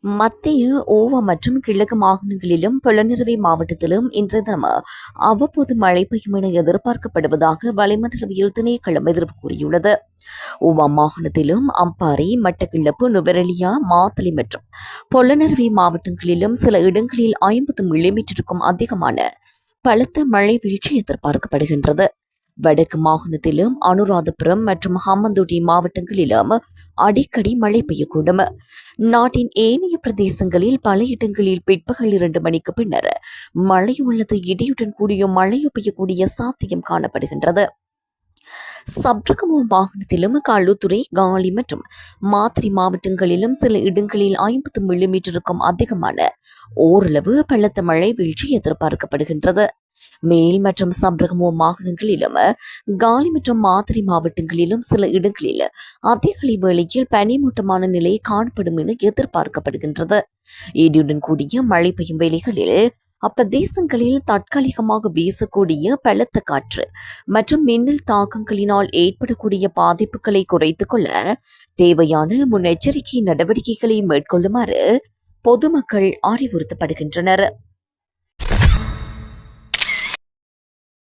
மத்திய, ஓவா மற்றும் கிழக்கு மாகாணங்களிலும் பொலனறுவை மாவட்டத்திலும் இன்றைய தினம் அவ்வப்போது மழை பெய்யும் என எதிர்பார்க்கப்படுவதாக வளிமண்டலவியல் திணைக்களம் எதிர்ப்பு கூறியுள்ளது. ஓவா மாகாணத்திலும் அம்பாறை, மட்டக்களப்பு, நுவரெலியா, மாத்தளை மற்றும் பொலனறுவை மாவட்டங்களிலும் சில இடங்களில் 50 மில்லிமீட்டருக்கும் அதிகமான பலத்த மழை வீழ்ச்சி எதிர்பார்க்கப்படுகின்றது. வடக்கு மாகாணத்திலும் அனுராதபுரம் மற்றும் ஹம்மந்தோட்டை மாவட்டங்களிலும் அடிக்கடி மழை பெய்யக்கூடும். நாட்டின் ஏனைய பிரதேசங்களில் பல இடங்களில் பிற்பகல் 2 மணிக்கு பின்னர் மழை உள்ளது இடியுடன் கூடிய மழை பெய்யக்கூடிய சாத்தியம் காணப்படுகின்றது. சப்ரகமுவ மாகாணத்திலும் களுத்துறை, காலி மற்றும் மாத்திரை மாவட்டங்களிலும் சில இடங்களில் 50 மில்லிமீட்டருக்கும் அதிகமான ஓரளவு பலத்த மழை வீழ்ச்சி எதிர்பார்க்கப்படுகின்றது. மேல் மற்றும் சப்ரகமுவ மாகாணங்களிலும் காலி மற்றும் மாத்திரை மாவட்டங்களிலும் சில இடங்களில் அதிகாலை வேளையில் பனிமூட்டமான நிலை காணப்படும் என எதிர்பார்க்கப்படுகின்றது. இடியுடன் கூடிய மழை பெய்யும் வேளைகளில் அப்பிரதேசங்களில் தற்காலிகமாக வீசக்கூடிய பலத்த காற்று மற்றும் மின்னல் தாக்கங்களினால் ஏற்படக்கூடிய பாதிப்புகளை குறைத்துக் கொள்ள தேவையான முன்னெச்சரிக்கை நடவடிக்கைகளை மேற்கொள்ளுமாறு பொதுமக்கள் அறிவுறுத்தப்படுகின்றனர்.